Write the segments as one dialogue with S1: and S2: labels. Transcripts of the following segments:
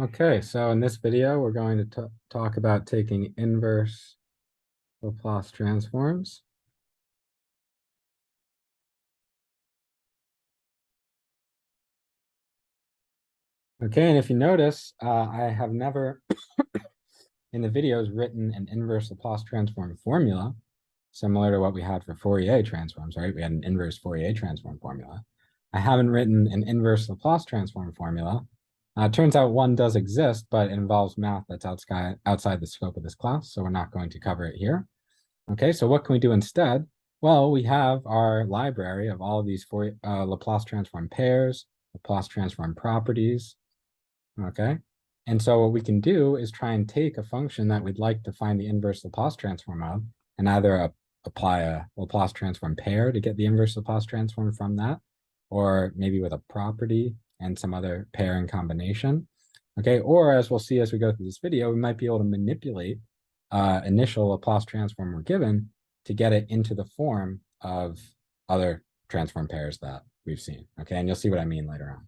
S1: Okay, so in this video, we're going to talk about taking inverse Laplace transforms. Okay, and if you notice, I have never in the videos written an inverse Laplace transform formula, similar to what we had for Fourier transforms, right? We had an inverse Fourier transform formula. I haven't written an inverse Laplace transform formula. It turns out one does exist, but it involves math that's outside the scope of this class, so we're not going to cover it here. Okay, so what can we do instead? Well, we have our library of all of these Laplace transform pairs, Laplace transform properties, okay? And so what we can do is try and take a function that we'd like to find the inverse Laplace transform of, and either apply a Laplace transform pair to get the inverse Laplace transform from that, or maybe with a property and some other pairing combination, okay? Or as we'll see as we go through this video, we might be able to manipulate initial Laplace transform we're given to get it into the form of other transform pairs that we've seen, okay? And you'll see what I mean later on.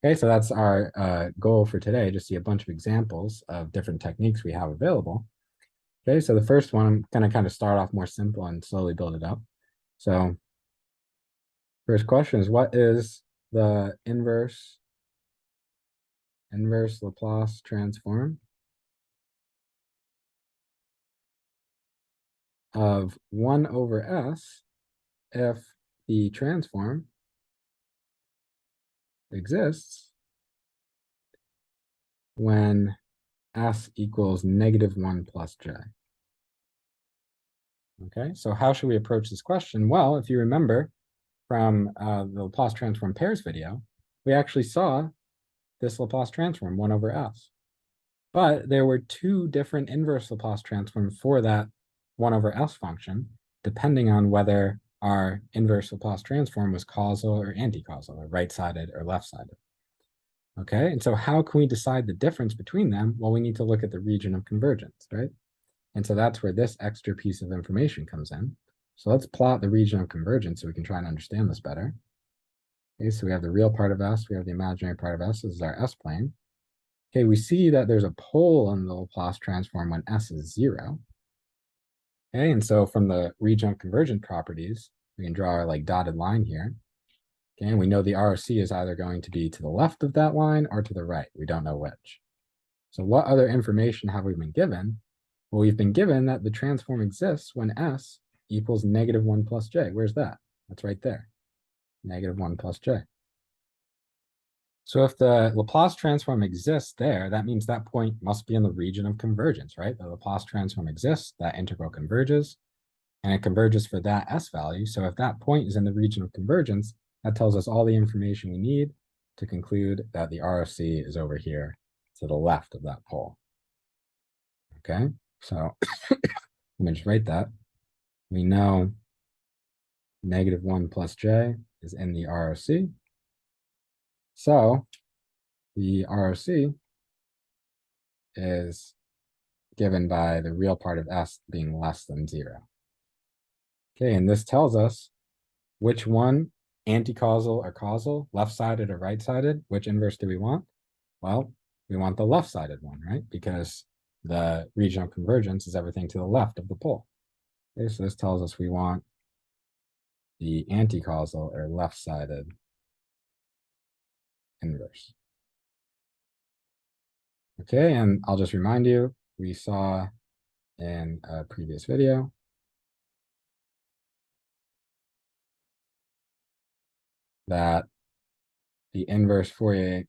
S1: Okay, so that's our goal for today, just see a bunch of examples of different techniques we have available. Okay, so the first one, I'm going to kind of start off more simple and slowly build it up. So first question is, what is the inverse Laplace transform of 1 over s if the transform exists when s equals -1 plus j. Okay, so how should we approach this question? Well, if you remember from the Laplace transform pairs video, we actually saw this Laplace transform 1 over s. But there were two different inverse Laplace transforms for that 1 over s function, depending on whether our inverse Laplace transform was causal or anti-causal, or right-sided or left-sided. Okay, and so how can we decide the difference between them? Well, we need to look at the region of convergence, right? And so that's where this extra piece of information comes in. So let's plot the region of convergence so we can try and understand this better. Okay, so we have the real part of S, we have the imaginary part of S, this is our S-plane. Okay, we see that there's a pole on the Laplace transform when S is 0. Okay, and so from the region of convergent properties, we can draw our like dotted line here. Okay, and we know the ROC is either going to be to the left of that line or to the right. We don't know which. So what other information have we been given? Well, we've been given that the transform exists when S equals -1 plus j. Where's that? That's right there, -1 plus j. So if the Laplace transform exists there, that means that point must be in the region of convergence, right? The Laplace transform exists, that integral converges, and it converges for that S value. So if that point is in the region of convergence, that tells us all the information we need to conclude that the ROC is over here to the left of that pole. Okay, so let me just write that. We know -1 plus j is in the ROC. So the ROC is given by the real part of S being less than 0. Okay, and this tells us which one, anti-causal or causal, left-sided or right-sided, which inverse do we want? Well, we want the left-sided one, right? Because the region of convergence is everything to the left of the pole. Okay, so this tells us we want the anti-causal or left-sided inverse. Okay, and I'll just remind you, we saw in a previous video that the inverse Fourier,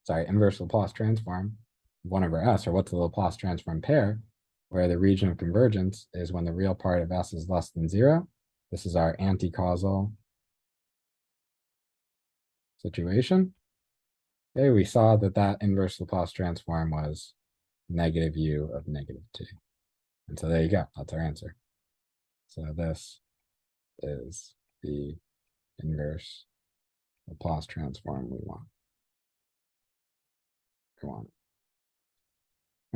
S1: inverse Laplace transform 1 over s, or what's the Laplace transform pair, where the region of convergence is when the real part of s is less than 0. This is our anti-causal situation. Okay, we saw that that inverse Laplace transform was -u of -2. And so there you go, that's our answer. So this is the inverse Laplace transform we want.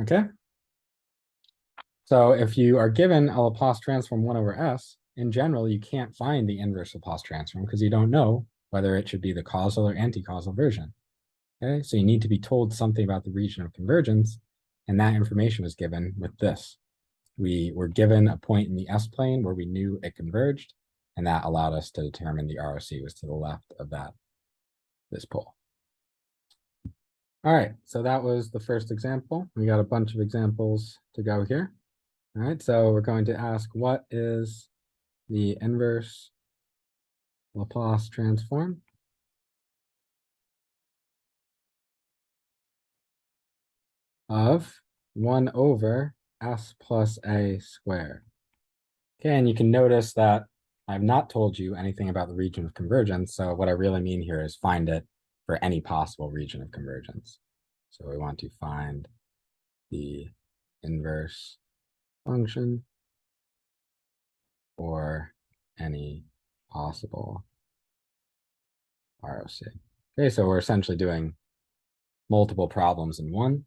S1: Okay. So if you are given a Laplace transform 1 over s, in general, you can't find the inverse Laplace transform because you don't know whether it should be the causal or anti-causal version. Okay, so you need to be told something about the region of convergence, and that information was given with this. We were given a point in the S-plane where we knew it converged, and that allowed us to determine the ROC was to the left of this pole. All right, so that was the first example. We got a bunch of examples to go here. All right, so we're going to ask, what is the inverse Laplace transform of 1 over s plus a squared? Okay, and you can notice that I've not told you anything about the region of convergence. So what I really mean here is find it for any possible region of convergence. So we want to find the inverse function for any possible ROC. Okay, so we're essentially doing multiple problems in one.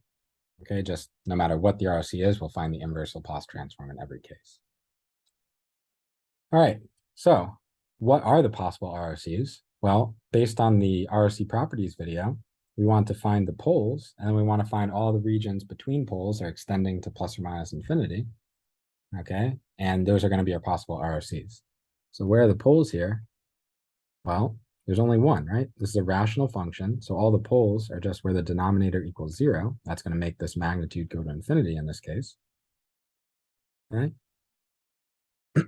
S1: Okay, just no matter what the ROC is, we'll find the inverse Laplace transform in every case. All right, so what are the possible ROCs? Well, based on the ROC properties video, we want to find the poles, and then we want to find all the regions between poles are extending to plus or minus infinity. Okay, and those are going to be our possible ROCs. So where are the poles here? Well, there's only one, right? This is a rational function, so all the poles are just where the denominator equals 0. That's going to make this magnitude go to infinity in this case. Right?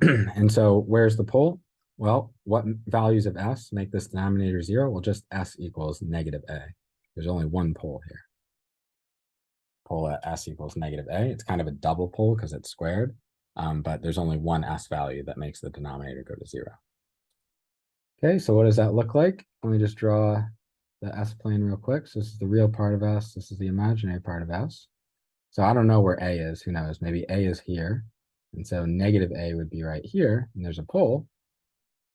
S1: And so where's the pole? Well, what values of s make this denominator 0? Well, just s equals negative a. There's only one pole here. Pole at s equals negative a. It's kind of a double pole because it's squared, but there's only one s value that makes the denominator go to 0. Okay, so what does that look like? Let me just draw the s-plane real quick. So this is the real part of s. This is the imaginary part of s. So I don't know where a is. Who knows? Maybe a is here. And so negative a would be right here, and there's a pole.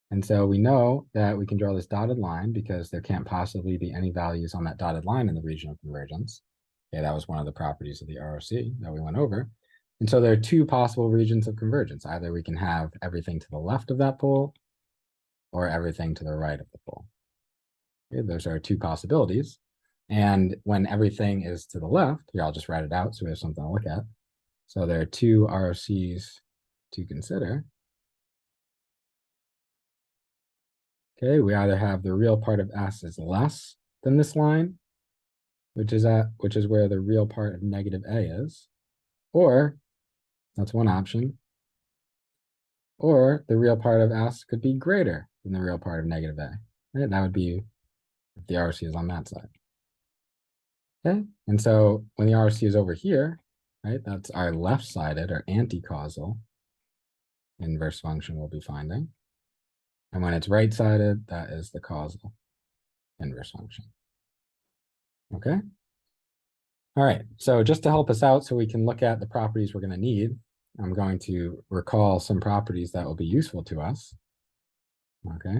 S1: And so we know that we can draw this dotted line because there can't possibly be any values on that dotted line in the region of convergence. Okay, that was one of the properties of the ROC that we went over. And so there are two possible regions of convergence. Either we can have everything to the left of that pole or everything to the right of the pole. Okay, those are two possibilities. And when everything is to the left, here, I'll just write it out so we have something to look at. So there are two ROCs to consider. Okay, we either have the real part of s is less than this line, which is where the real part of negative a is, or that's one option, or the real part of s could be greater than the real part of negative a. Right? That would be if the ROC is on that side. Okay, and so when the ROC is over here, right, that's our left-sided or anti-causal inverse function we'll be finding. And when it's right-sided, that is the causal inverse function. Okay. All right, so just to help us out so we can look at the properties we're going to need, I'm going to recall some properties that will be useful to us. Okay,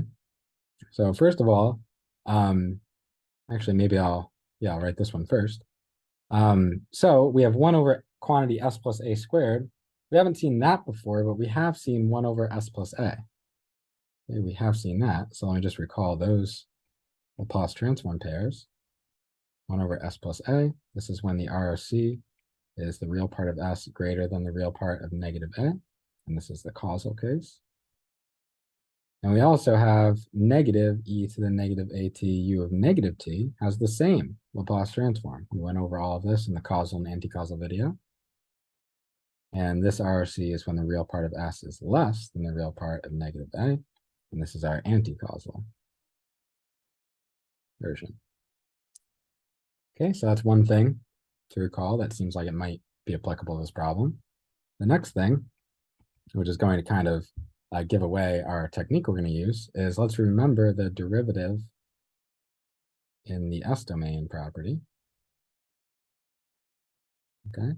S1: so first of all, actually maybe I'll write this one first. So we have 1 over quantity s plus a squared. We haven't seen that before, but we have seen 1 over s plus a. Okay, we have seen that, so let me just recall those Laplace transform pairs. 1 over s plus a. This is when the ROC is the real part of s greater than the real part of negative a, and this is the causal case. And we also have negative e to the negative at u of negative t has the same Laplace transform. We went over all of this in the causal and anti-causal video. And this ROC is when the real part of s is less than the real part of negative a, and this is our anti-causal version. Okay, so that's one thing to recall that seems like it might be applicable to this problem. The next thing, which is going to kind of give away our technique we're going to use, is let's remember the derivative in the S-domain property. Okay.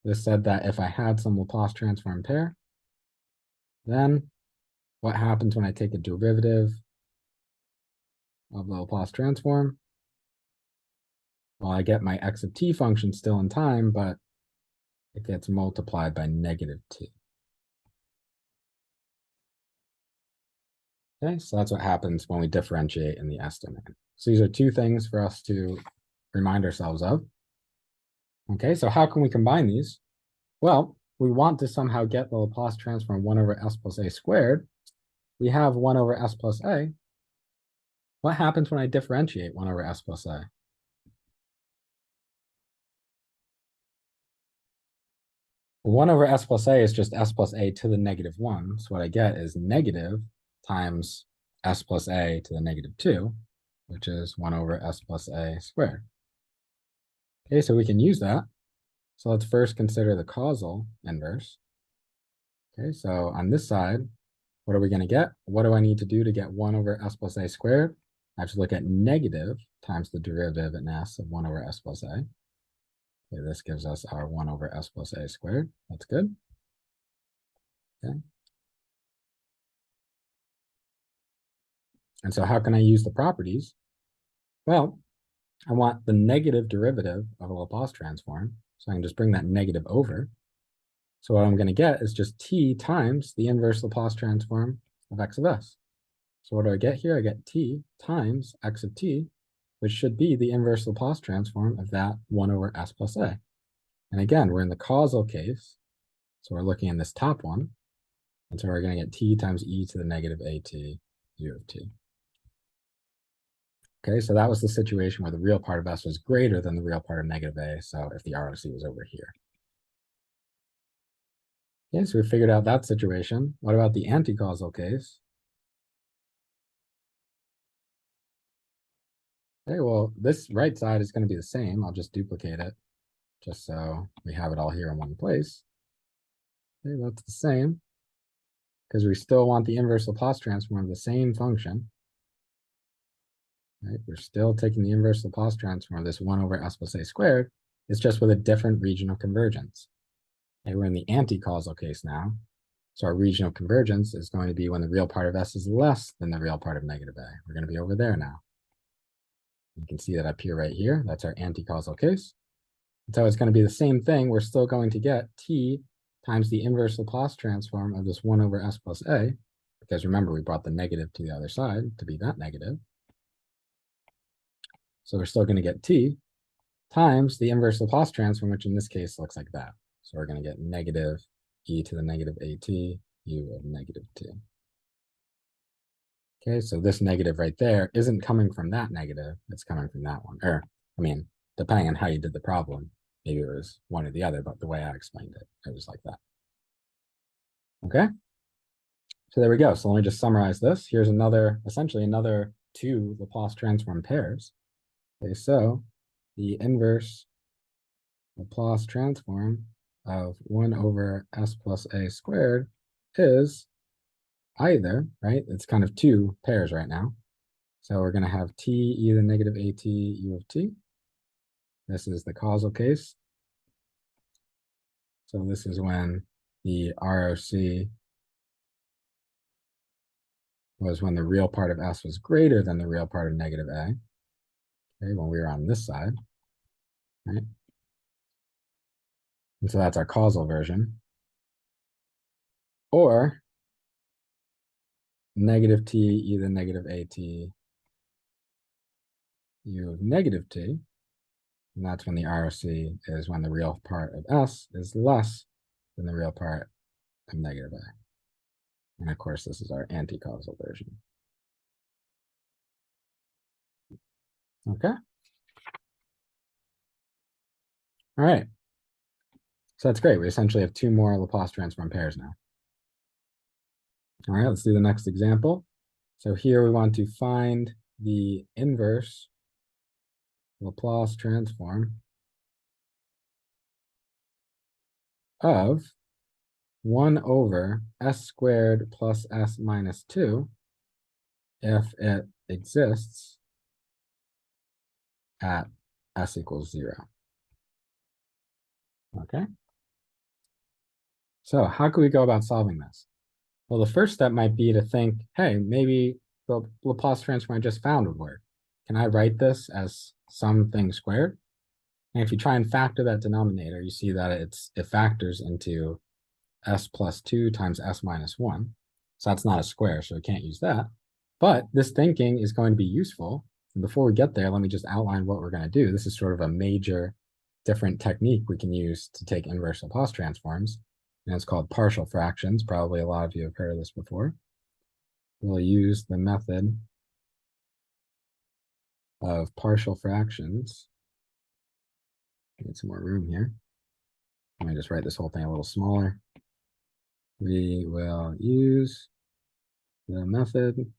S1: This said that if I had some Laplace transform pair, then what happens when I take a derivative of the Laplace transform? Well, I get my x of t function still in time, but it gets multiplied by negative t. Okay, so that's what happens when we differentiate in the S domain. So these are two things for us to remind ourselves of. Okay, so how can we combine these? Well, we want to somehow get the Laplace transform 1 over s plus a squared. We have 1 over s plus a. What happens when I differentiate 1 over s plus a? Well, 1 over s plus a is just s plus a to the negative 1. So what I get is negative times s plus a to the negative 2, which is 1 over s plus a squared. Okay, so we can use that. So let's first consider the causal inverse. Okay, so on this side, what are we going to get? What do I need to do to get 1 over s plus a squared? I have to look at negative times the derivative in s of 1 over s plus a. Okay, this gives us our 1 over s plus a squared. That's good. Okay. And so how can I use the properties? Well, I want the negative derivative of a Laplace transform. So I can just bring that negative over. So what I'm going to get is just t times the inverse Laplace transform of x of s. So what do I get here? I get t times x of t, which should be the inverse Laplace transform of that 1 over s plus a. And again, we're in the causal case. So we're looking in this top one. And so we're going to get t times e to the negative at u of t. Okay, so that was the situation where the real part of s was greater than the real part of negative a. So if the ROC was over here. Okay, so we figured out that situation. What about the anti-causal case? Okay, well, this right side is going to be the same. I'll just duplicate it just so we have it all here in one place. Okay, that's the same because we still want the inverse Laplace transform of the same function. Right? We're still taking the inverse Laplace transform of this 1 over s plus a squared. It's just with a different region of convergence. Okay, we're in the anti-causal case now. So our region of convergence is going to be when the real part of s is less than the real part of negative a. We're going to be over there now. You can see that up here right here. That's our anti-causal case. And so it's going to be the same thing. We're still going to get t times the inverse Laplace transform of this 1 over s plus a, because remember, we brought the negative to the other side to be that negative. So we're still going to get t times the inverse Laplace transform, which in this case looks like that. So we're going to get negative e to the negative at u of negative t. Okay, so this negative right there isn't coming from that negative. It's coming from that one. Or, I mean, depending on how you did the problem, maybe it was one or the other, but the way I explained it, it was like that. Okay, so there we go. So let me just summarize this. Here's another, essentially another two Laplace transform pairs. Okay, so the inverse Laplace transform of 1 over s plus a squared is either, right? It's kind of two pairs right now. So we're going to have t e to the negative at u of t. This is the causal case. So this is when the ROC was when the real part of s was greater than the real part of negative a. Okay, when we were on this side, right? And so that's our causal version. Or negative t e to the negative at u of negative t. And that's when the ROC is when the real part of s is less than the real part of negative a. And of course, this is our anti-causal version. Okay. All right. So that's great. We essentially have two more Laplace transform pairs now. All right, let's do the next example. So here we want to find the inverse Laplace transform of 1 over s squared plus s minus 2 if it exists at s equals 0. Okay. So how can we go about solving this? Well, the first step might be to think, hey, maybe the Laplace transform I just found would work. Can I write this as something squared? And if you try and factor that denominator, you see that it factors into s plus 2 times s minus 1. So that's not a square, so we can't use that. But this thinking is going to be useful. And before we get there, let me just outline what we're going to do. This is sort of a major different technique we can use to take inverse Laplace transforms. And it's called partial fractions. Probably a lot of you have heard of this before. We'll use the method of partial fractions. Get some more room here. Let me just write this whole thing a little smaller. We will use the method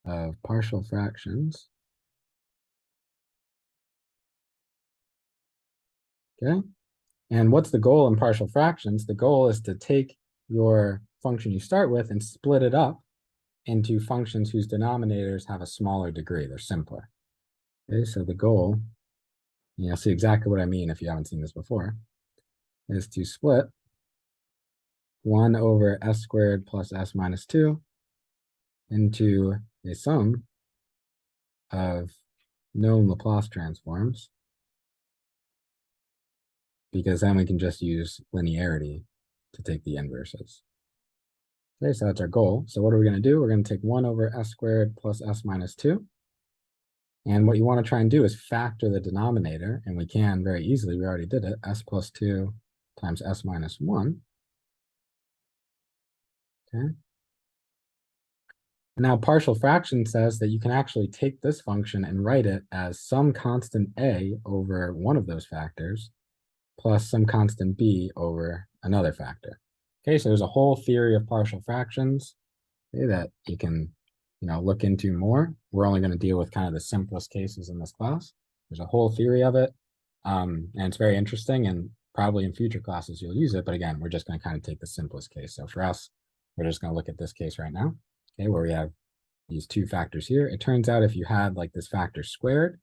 S1: of partial fractions. Okay. And what's the goal in partial fractions? The goal is to take your function you start with and split it up into functions whose denominators have a smaller degree. They're simpler. Okay, so the goal, you'll see exactly what I mean if you haven't seen this before, is to split 1 over s squared plus s minus 2 into a sum of known Laplace transforms, because then we can just use linearity to take the inverses. Okay, so that's our goal. So what are we going to do? We're going to take 1 over s squared plus s minus 2. And what you want to try and do is factor the denominator, and we can very easily. We already did it. S plus 2 times s minus 1. Okay. Now, partial fraction says that you can actually take this function and write it as some constant a over one of those factors plus some constant b over another factor. Okay, so there's a whole theory of partial fractions, okay, that you can look into more. We're only going to deal with kind of the simplest cases in this class. There's a whole theory of it, and it's very interesting, and probably in future classes you'll use it. But again, we're just going to kind of take the simplest case. So for us, we're just going to look at this case right now, okay, where we have these two factors here. It turns out if you had like this factor squared,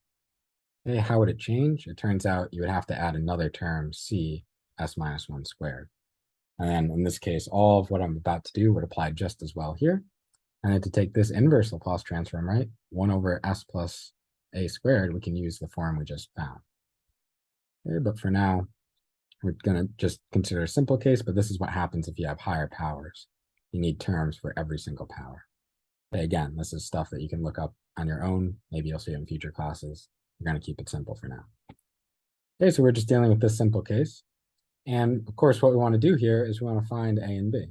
S1: okay, how would it change? It turns out you would have to add another term, c s minus 1 squared. And then in this case, all of what I'm about to do would apply just as well here. And then to take this inverse Laplace transform, right, 1 over s plus a squared, we can use the form we just found. Okay, but for now, we're going to just consider a simple case, but this is what happens if you have higher powers. You need terms for every single power. Okay, again, this is stuff that you can look up on your own. Maybe you'll see it in future classes. We're going to keep it simple for now. Okay, so we're just dealing with this simple case. And of course, what we want to do here is we want to find a and b.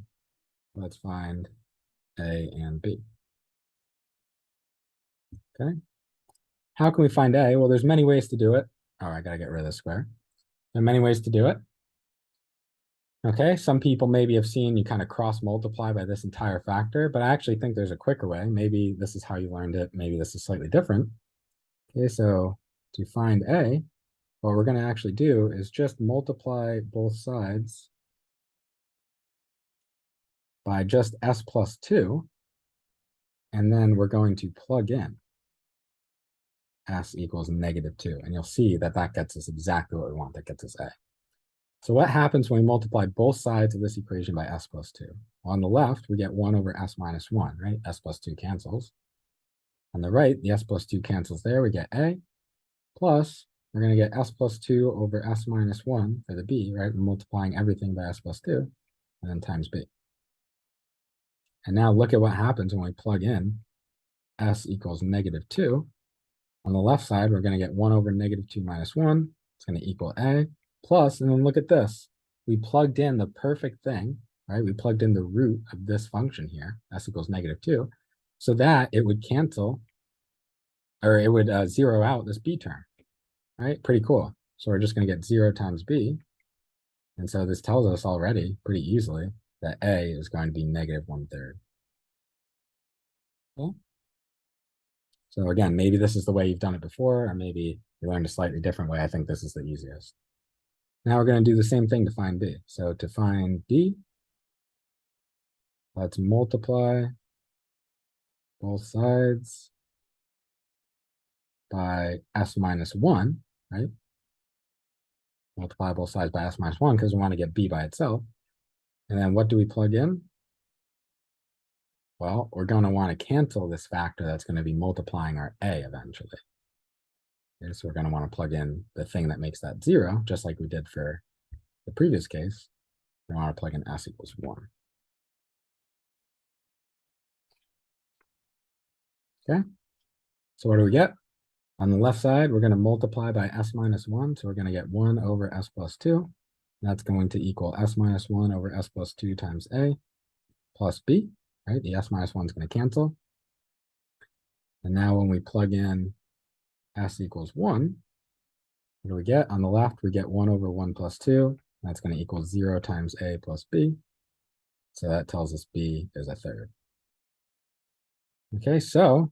S1: Let's find a and b. Okay. How can we find a? Well, there's many ways to do it. Oh, I got to get rid of the square. There are many ways to do it. Okay, some people maybe have seen you kind of cross multiply by this entire factor, but I actually think there's a quicker way. Maybe this is how you learned it. Maybe this is slightly different. Okay, so to find a, what we're going to actually do is just multiply both sides by just s plus 2, and then we're going to plug in s equals -2, and you'll see that that gets us exactly what we want. That gets us a. So what happens when we multiply both sides of this equation by s plus 2? Well, on the left, we get 1 over s minus 1, right? S plus 2 cancels. On the right, the s plus 2 cancels there. We get a, plus we're going to get s plus 2 over s minus 1 for the b, right? We're multiplying everything by s plus 2, and then times b. And now look at what happens when we plug in s equals -2. On the left side, we're going to get 1 over -2 minus 1. It's going to equal a, plus, and then look at this. We plugged in the perfect thing, right? We plugged in the root of this function here, s equals -2, so that it would cancel, or it would zero out this b term, right? Pretty cool. So we're just going to get 0 times b. And so this tells us already pretty easily that a is going to be -1/3. Okay. So again, maybe this is the way you've done it before, or maybe you learned a slightly different way. I think this is the easiest. Now we're going to do the same thing to find b. So to find b, let's multiply both sides by s minus 1, right? Multiply both sides by s minus 1 because we want to get b by itself. And then what do we plug in? Well, we're going to want to cancel this factor that's going to be multiplying our a eventually. Okay, so we're going to want to plug in the thing that makes that 0, just like we did for the previous case. We want to plug in s equals 1. Okay, so what do we get? On the left side, we're going to multiply by s minus 1, so we're going to get 1 over s plus 2. That's going to equal s minus 1 over s plus 2 times a plus b, right? The s minus 1 is going to cancel. And now when we plug in s equals 1, what do we get? On the left, we get 1 over 1 plus 2. That's going to equal 0 times a plus b. So that tells us b is a third. Okay, so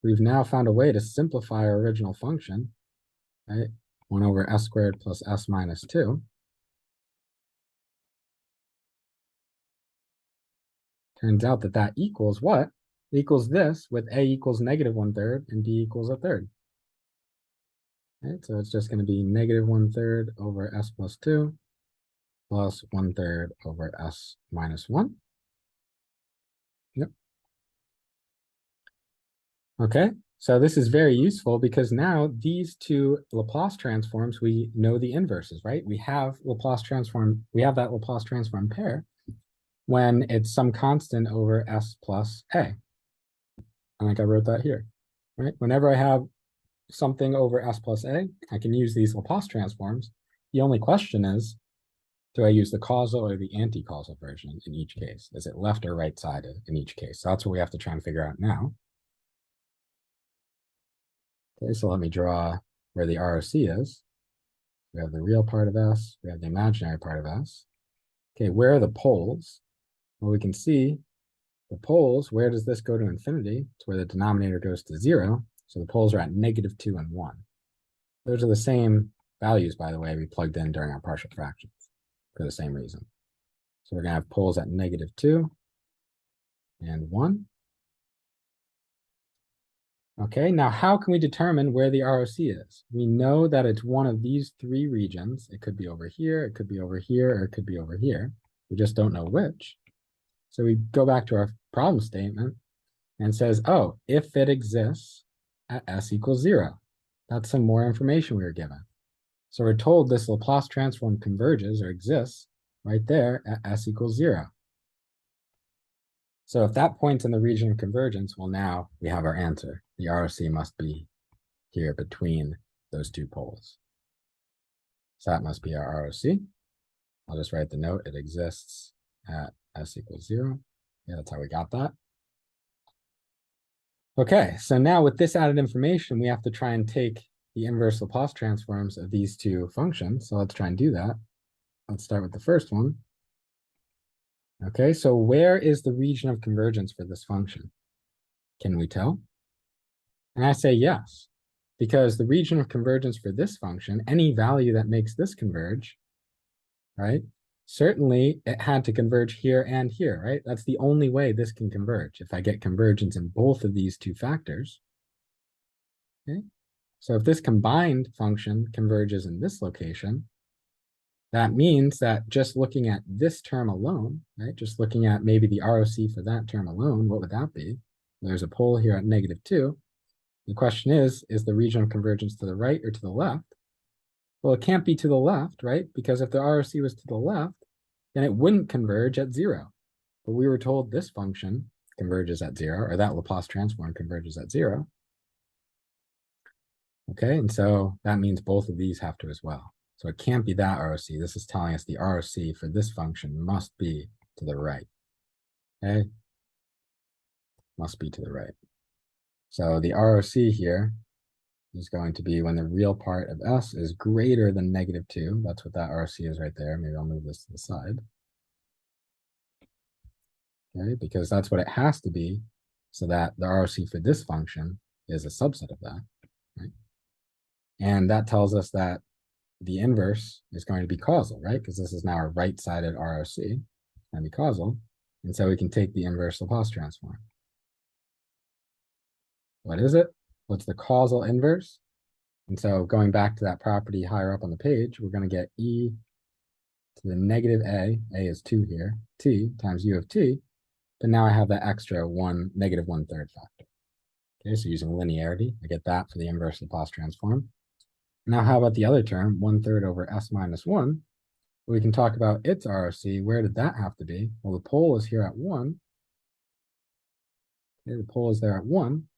S1: we've now found a way to simplify our original function, right? 1 over s squared plus s minus 2. Turns out that that equals what? It equals this with a equals negative 1/3 and b equals a third. Right, so it's just going to be negative 1/3 over s plus 2 plus 1/3 over s minus 1. Yep. Okay, so this is very useful because now these two Laplace transforms, we know the inverses, right? We have Laplace transform, we have that Laplace transform pair when it's some constant over s plus a. I think I wrote that here, right? Whenever I have something over s plus a, I can use these Laplace transforms. The only question is, do I use the causal or the anti-causal version in each case? Is it left or right-sided in each case? So that's what we have to try and figure out now. Okay, so let me draw where the ROC is. We have the real part of S, we have the imaginary part of S. Okay, where are the poles? Well, we can see the poles, where does this go to infinity? It's where the denominator goes to 0. So the poles are at -2 and 1. Those are the same values, by the way, we plugged in during our partial fractions for the same reason. So we're going to have poles at -2 and 1. Okay, now how can we determine where the ROC is? We know that it's one of these three regions. It could be over here, it could be over here, or it could be over here. We just don't know which. So we go back to our problem statement and says, oh, if it exists at s equals 0. That's some more information we were given. So we're told this Laplace transform converges or exists right there at s equals 0. So if that points in the region of convergence, well, now we have our answer. The ROC must be here between those two poles. So that must be our ROC. I'll just write the note. It exists at s equals 0. Yeah, that's how we got that. Okay, so now with this added information, we have to try and take the inverse Laplace transforms of these two functions. So let's try and do that. Let's start with the first one. Okay, so where is the region of convergence for this function? Can we tell? And I say yes, because the region of convergence for this function, any value that makes this converge, right? Certainly it had to converge here and here, right? That's the only way this can converge. If I get convergence in both of these two factors, okay? So if this combined function converges in this location, that means that just looking at this term alone, right? Just looking at maybe the ROC for that term alone, what would that be? There's a pole here at -2. The question is the region of convergence to the right or to the left? Well, it can't be to the left, right? Because if the ROC was to the left, then it wouldn't converge at 0. But we were told this function converges at 0, or that Laplace transform converges at 0. Okay, and so that means both of these have to as well. So it can't be that ROC. This is telling us the ROC for this function must be to the right. Okay, must be to the right. So the ROC here is going to be when the real part of s is greater than -2. That's what that ROC is right there. Maybe I'll move this to the side. Okay, because that's what it has to be, so that the ROC for this function is a subset of that. Right? And that tells us that the inverse is going to be causal, right? Because this is now a right-sided ROC, and be causal. And so we can take the inverse Laplace transform. What is it? What's the causal inverse? And so going back to that property higher up on the page, we're going to get e to the -a is 2 here, t times u of t, but now I have that extra -1/3 factor. Okay, so using linearity, I get that for the inverse Laplace transform. Now how about the other term, 1/3 over s minus 1? We can talk about its ROC. Where did that have to be? Well, the pole is here at 1. Okay, the pole is there at 1.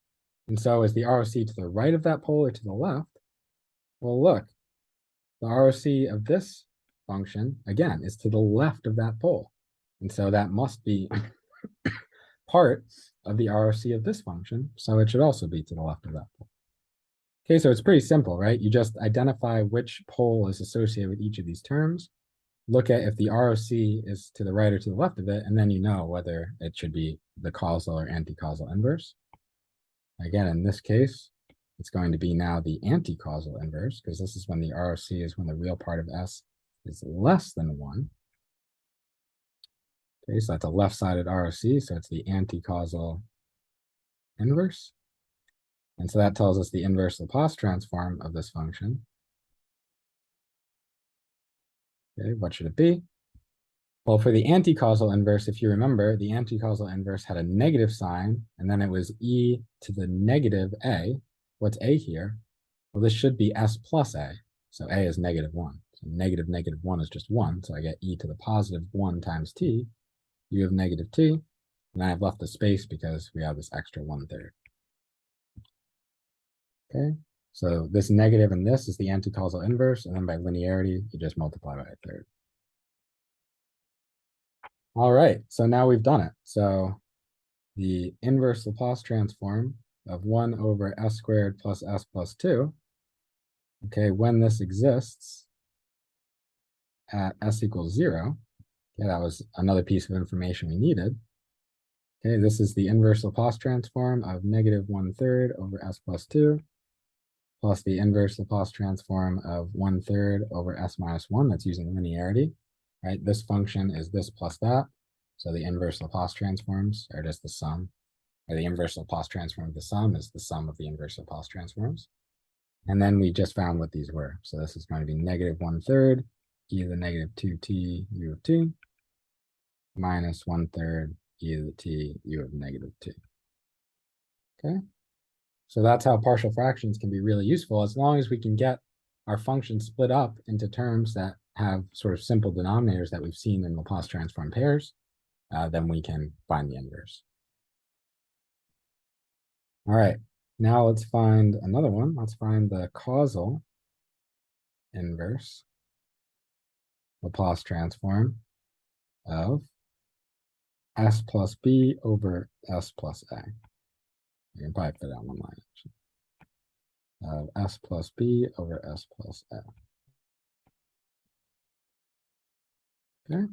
S1: And so is the ROC to the right of that pole or to the left? Well, look, the ROC of this function, again, is to the left of that pole. And so that must be part of the ROC of this function, so it should also be to the left of that pole. Okay, so it's pretty simple, right? You just identify which pole is associated with each of these terms, look at if the ROC is to the right or to the left of it, and then you know whether it should be the causal or anti-causal inverse. Again, in this case, it's going to be now the anti-causal inverse, because this is when the ROC is when the real part of S is less than 1. Okay, so that's a left-sided ROC, so it's the anti-causal inverse. And so that tells us the inverse Laplace transform of this function. Okay, what should it be? Well, for the anti-causal inverse, if you remember, the anti-causal inverse had a negative sign, and then it was e to the negative a. What's a here? Well, this should be s plus a. So a is negative 1. So negative 1 is just 1. So I get e to the positive 1 times t, u of negative t. And then I've left the space because we have this extra 1/3. Okay, so this negative and this is the anti-causal inverse, and then by linearity, you just multiply by 1/3. All right, so now we've done it. So the inverse Laplace transform of 1 over s squared plus s plus 2, okay, when this exists at s equals 0, okay, that was another piece of information we needed. Okay, this is the inverse Laplace transform of negative 1/3 over s plus 2, plus the inverse Laplace transform of 1/3 over s minus 1. That's using linearity, right? This function is this plus that. So the inverse Laplace transforms are just the sum, or the inverse Laplace transform of the sum is the sum of the inverse Laplace transforms. And then we just found what these were. So this is going to be negative 1/3 e to the negative 2t u of t minus 1/3 e to the t u of negative t. Okay. So that's how partial fractions can be really useful, as long as we can get our function split up into terms that have sort of simple denominators that we've seen in Laplace transform pairs, then we can find the inverse. All right, now let's find another one. Let's find the causal inverse Laplace transform of s plus b over s plus a. You can probably put it on one line, actually. Of s plus b over s plus a. Okay.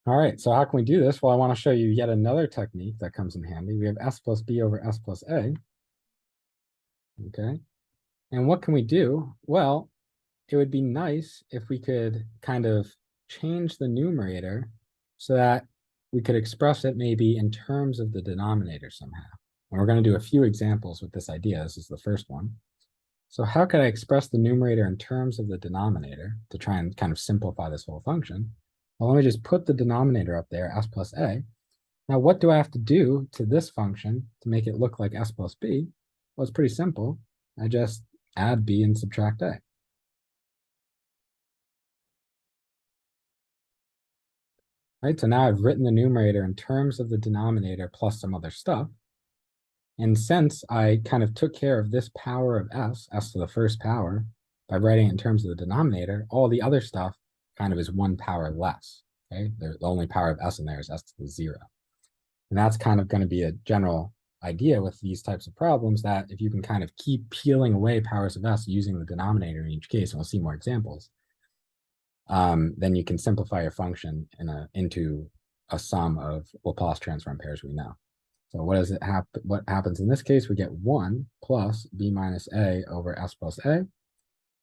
S1: All right, so how can we do this? Well, I want to show you yet another technique that comes in handy. We have s plus b over s plus a. Okay. And what can we do? Well, it would be nice if we could kind of change the numerator so that we could express it maybe in terms of the denominator somehow. And we're going to do a few examples with this idea. This is the first one. So how could I express the numerator in terms of the denominator to try and kind of simplify this whole function? Well, let me just put the denominator up there, s plus a. Now, what do I have to do to this function to make it look like s plus b? Well, it's pretty simple. I just add b and subtract a. Right, so now I've written the numerator in terms of the denominator plus some other stuff. And since I kind of took care of this power of s to the first power, by writing it in terms of the denominator, all the other stuff kind of is 1 power less. Okay, the only power of s in there is s to the 0. And that's kind of going to be a general idea with these types of problems, that if you can kind of keep peeling away powers of s using the denominator in each case, and we'll see more examples, then you can simplify your function into a sum of Laplace transform pairs we know. So what happens in this case? We get 1 plus b minus a over s plus a.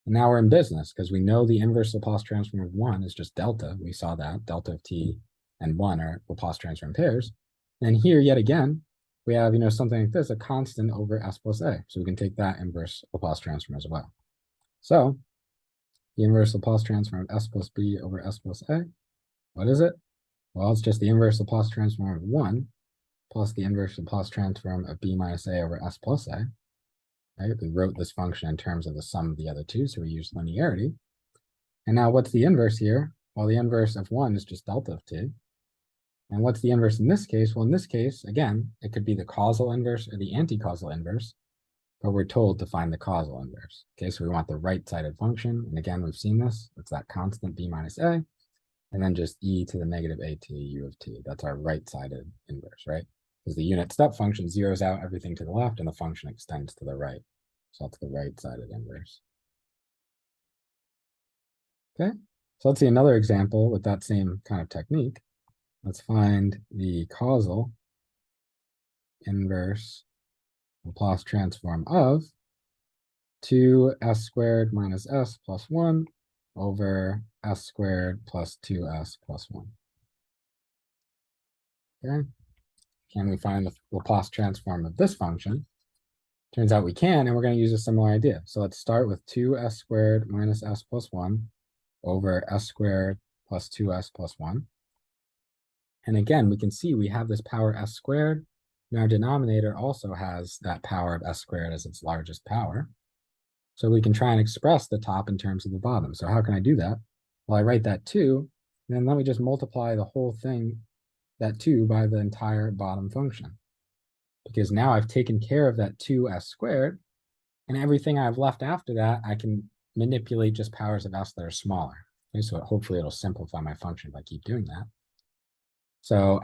S1: And now we're in business, because we know the inverse Laplace transform of 1 is just delta. We saw that delta of t and 1 are Laplace transform pairs. And here, yet again, we have something like this, a constant over s plus a. So we can take that inverse Laplace transform as well. So the inverse Laplace transform of s plus b over s plus a, what is it? Well, it's just the inverse Laplace transform of 1 plus the inverse Laplace transform of b minus a over s plus a. Right? We wrote this function in terms of the sum of the other two, so we used linearity. And now what's the inverse here? Well, the inverse of 1 is just delta of t. And what's the inverse in this case? Well, in this case, again, it could be the causal inverse or the anti-causal inverse, but we're told to find the causal inverse. Okay, so we want the right-sided function. And again, we've seen this. It's that constant b minus a, and then just e to the negative at u of t. That's our right-sided inverse, right? Because the unit step function zeroes out everything to the left, and the function extends to the right. So that's the right-sided inverse. Okay, so let's see another example with that same kind of technique. Let's find the causal inverse Laplace transform of 2s squared minus s plus 1 over s squared plus 2s plus 1. Okay, can we find the Laplace transform of this function? Turns out we can, and we're going to use a similar idea. So let's start with 2s squared minus s plus 1 over s squared plus 2s plus 1. And again, we can see we have this power s squared, and our denominator also has that power of s squared as its largest power. So we can try and express the top in terms of the bottom. So how can I do that? Well, I write that 2, and then let me just multiply the whole thing, that 2, by the entire bottom function. Because now I've taken care of that 2s squared, and everything I have left after that, I can manipulate just powers of s that are smaller. Okay, so hopefully it'll simplify my function if I keep doing that. So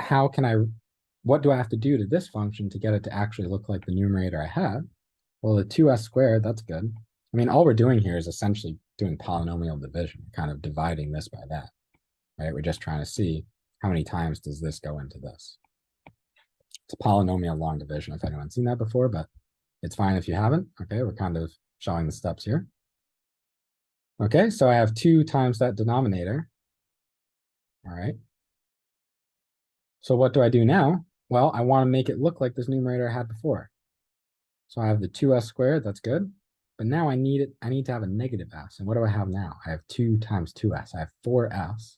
S1: what do I have to do to this function to get it to actually look like the numerator I had? Well, the 2s squared, that's good. I mean, all we're doing here is essentially doing polynomial division, kind of dividing this by that, right? We're just trying to see how many times does this go into this. It's polynomial long division, if anyone's seen that before, but it's fine if you haven't. Okay, we're kind of showing the steps here. Okay, so I have 2 times that denominator. All right. So what do I do now? Well, I want to make it look like this numerator I had before. So I have the 2s squared, that's good. But now I need to have a negative s. And what do I have now? I have 2 times 2s. I have 4s.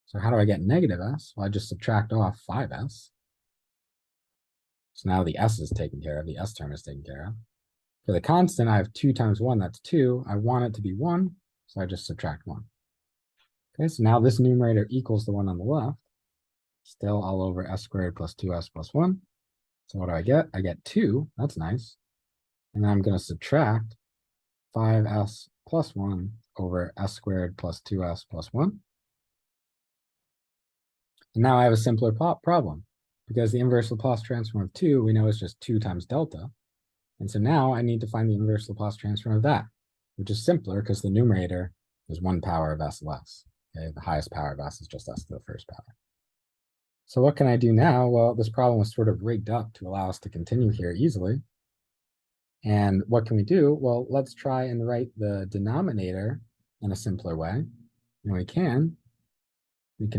S1: So how do I get negative s? Well, I just subtract off 5s. So now the s is taken care of. The s term is taken care of. For the constant, I have 2 times 1, that's 2. I want it to be 1, so I just subtract 1. Okay, so now this numerator equals the one on the left. Still all over s squared plus 2s plus 1. So what do I get? I get 2. That's nice. And then I'm going to subtract 5s plus 1 over s squared plus 2s plus 1. And now I have a simpler problem, because the inverse Laplace transform of 2 we know is just 2 times delta. And so now I need to find the inverse Laplace transform of that, which is simpler because the numerator is 1 power of s less. Okay, the highest power of s is just s to the first power. So what can I do now? Well, this problem was sort of rigged up to allow us to continue here easily. And what can we do? Well, let's try and write the denominator in a simpler way. And we can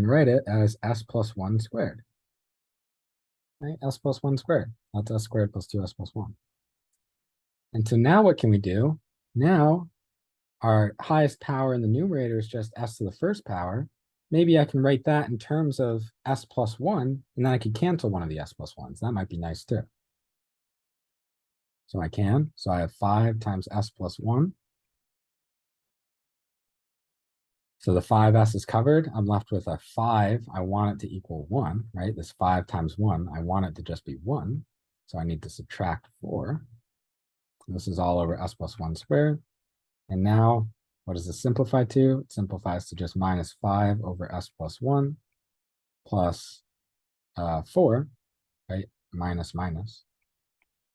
S1: write it as s plus 1 squared. Right? S plus 1 squared. That's s squared plus 2s plus 1. And so now what can we do? Now our highest power in the numerator is just s to the first power. Maybe I can write that in terms of s plus 1, and then I could cancel one of the s plus 1s. That might be nice too. So I can. So I have 5 times s plus 1. So the 5s is covered. I'm left with a 5. I want it to equal 1, right? This 5 times 1, I want it to just be 1. So I need to subtract 4. This is all over s plus 1 squared. And now, what does this simplify to? It simplifies to just minus 5 over s plus 1 plus 4, right? Minus minus,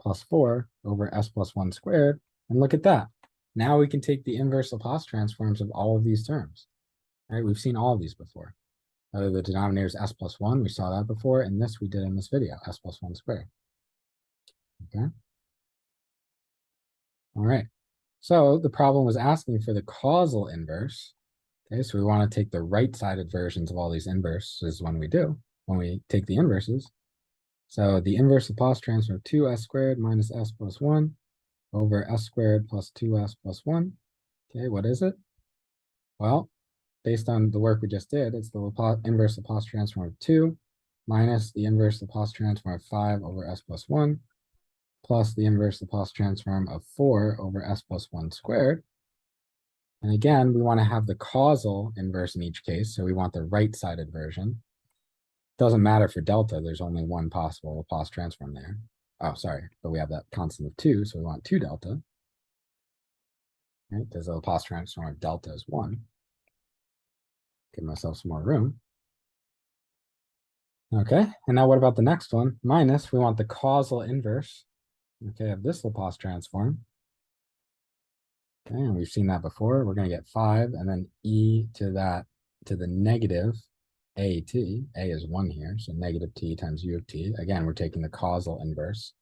S1: plus 4 over s plus 1 squared. And look at that. Now we can take the inverse Laplace transforms of all of these terms. Right? We've seen all of these before. Whether the denominator is s plus 1, we saw that before, and this we did in this video, s plus 1 squared. Okay. All right. So the problem was asking for the causal inverse. Okay, so we want to take the right-sided versions of all these inverses when we take the inverses. So the inverse Laplace transform of 2s squared minus s plus 1 over s squared plus 2s plus 1. Okay, what is it? Well, based on the work we just did, it's the inverse Laplace transform of 2 minus the inverse Laplace transform of 5 over s plus 1 plus the inverse Laplace transform of 4 over s plus 1 squared. And again, we want to have the causal inverse in each case, so we want the right-sided version. Doesn't matter for delta, there's only one possible Laplace transform there. Oh, sorry, but we have that constant of 2, so we want 2 delta. Right, because the Laplace transform of delta is 1. Give myself some more room. Okay, and now what about the next one? Minus, we want the causal inverse, okay, of this Laplace transform. Okay, and we've seen that before. We're going to get 5, and then e to that, to the negative at. A is 1 here, so negative t times u of t. Again, we're taking the causal inverse.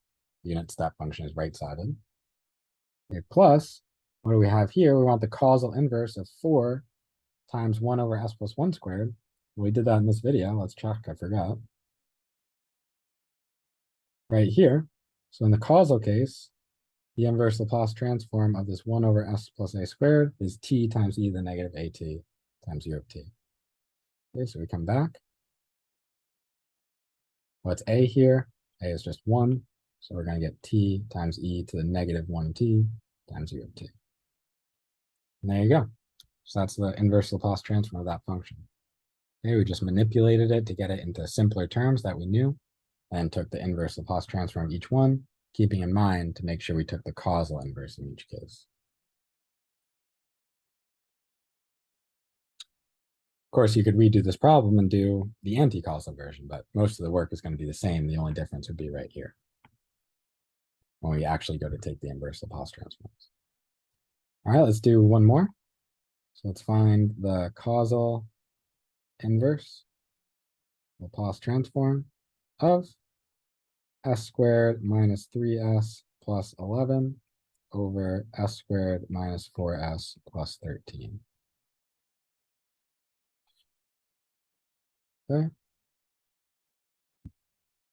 S1: The unit step function is right-sided. Okay, plus, what do we have here? We want the causal inverse of 4 times 1 over s plus 1 squared. We did that in this video. Let's check. I forgot. Right here. So in the causal case, the inverse Laplace transform of this 1 over s plus a squared is t times e to the negative at times u of t. Okay, so we come back. What's a here? A is just 1. So we're going to get t times e to the negative 1t times u of t. And there you go. So that's the inverse Laplace transform of that function. Okay, we just manipulated it to get it into simpler terms that we knew, and took the inverse Laplace transform of each one, keeping in mind to make sure we took the causal inverse in each case. Of course, you could redo this problem and do the anti-causal version, but most of the work is going to be the same. The only difference would be right here when we actually go to take the inverse Laplace transforms. All right, let's do one more. So let's find the causal inverse Laplace transform of s squared minus 3s plus 11 over s squared minus 4s plus 13. Okay.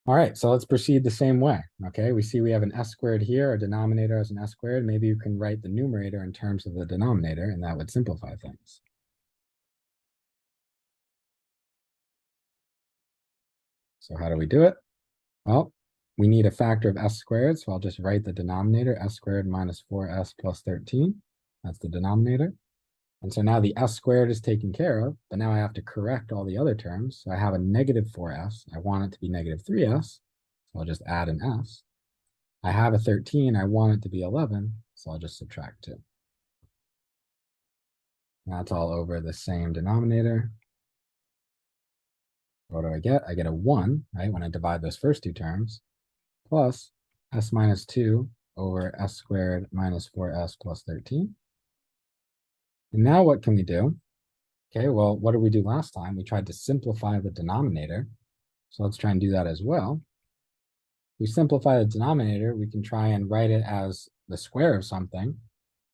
S1: All right, so let's proceed the same way. Okay, we see we have an s squared here, our denominator has an s squared. Maybe you can write the numerator in terms of the denominator, and that would simplify things. So how do we do it? Well, we need a factor of s squared, so I'll just write the denominator, s squared minus 4s plus 13. That's the denominator. And so now the s squared is taken care of, but now I have to correct all the other terms. So I have a negative 4s. I want it to be negative 3s, so I'll just add an s. I have a 13. I want it to be 11, so I'll just subtract 2. That's all over the same denominator. What do I get? I get a 1, right, when I divide those first two terms, plus s minus 2 over s squared minus 4s plus 13. And now what can we do? Okay, well, what did we do last time? We tried to simplify the denominator. So let's try and do that as well. If we simplify the denominator, we can try and write it as the square of something.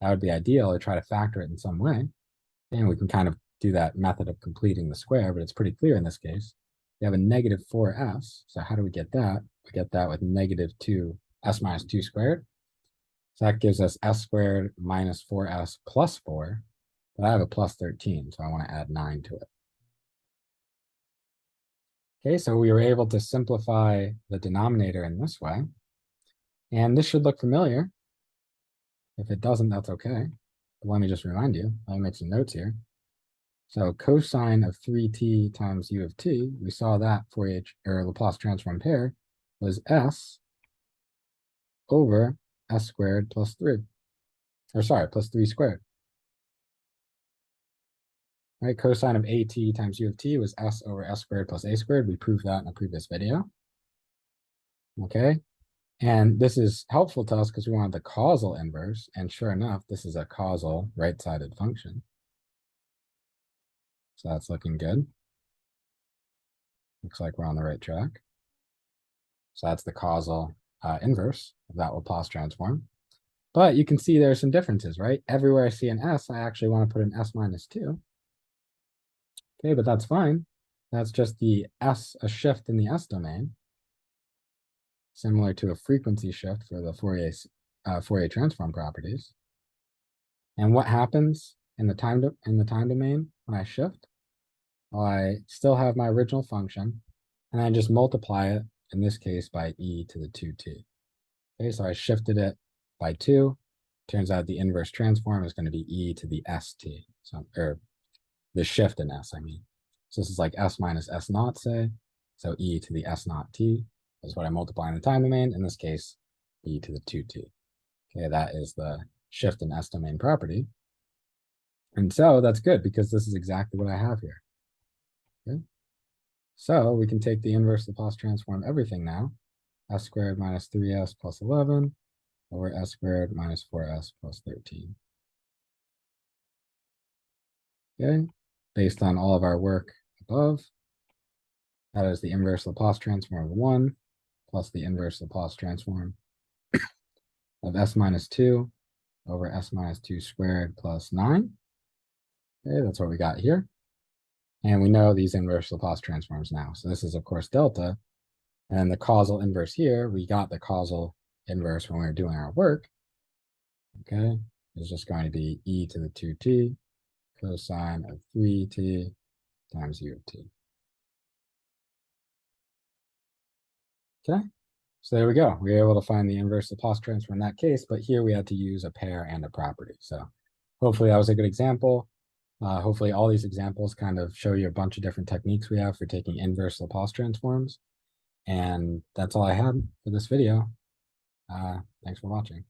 S1: That would be ideal, or try to factor it in some way. And we can kind of do that method of completing the square, but it's pretty clear in this case. We have a negative 4s. So how do we get that? We get that with negative 2, s minus 2 squared. So that gives us s squared minus 4s plus 4. But I have a plus 13, so I want to add 9 to it. Okay, so we were able to simplify the denominator in this way. And this should look familiar. If it doesn't, that's okay. But let me just remind you, I'll make some notes here. So cosine of 3t times u of t, we saw that Fourier or Laplace transform pair was s over s squared plus 3. Or sorry, plus 3 squared. Right, cosine of at times u of t was s over s squared plus a squared. We proved that in a previous video. Okay, and this is helpful to us because we want the causal inverse, and sure enough, this is a causal right-sided function. So that's looking good. Looks like we're on the right track. So that's the causal inverse of that Laplace transform. But you can see there are some differences, right? Everywhere I see an s, I actually want to put an s minus 2. Okay, but that's fine. That's just the s, a shift in the s domain, similar to a frequency shift for the Fourier transform properties. And what happens in the time domain when I shift? Well, I still have my original function, and I just multiply it, in this case, by e to the 2t. Okay, so I shifted it by 2. Turns out the inverse transform is going to be e to the st, so, or the shift in s, I mean. So this is like s minus s naught, say. So e to the s naught t is what I multiply in the time domain. In this case, e to the 2t. Okay, that is the shift in s domain property. And so that's good because this is exactly what I have here. Okay. So we can take the inverse Laplace transform everything now. S squared minus 3s plus 11 over s squared minus 4s plus 13. Okay, based on all of our work above, that is the inverse Laplace transform of 1 plus the inverse Laplace transform of s minus 2 over s minus 2 squared plus 9. Okay, that's what we got here. And we know these inverse Laplace transforms now. So this is, of course, delta. And the causal inverse here, we got the causal inverse when we were doing our work. Okay, is just going to be e to the 2t cosine of 3t times u of t. Okay, so there we go. We were able to find the inverse Laplace transform in that case, but here we had to use a pair and a property. So hopefully that was a good example. Hopefully all these examples kind of show you a bunch of different techniques we have for taking inverse Laplace transforms. And that's all I had for this video. Thanks for watching.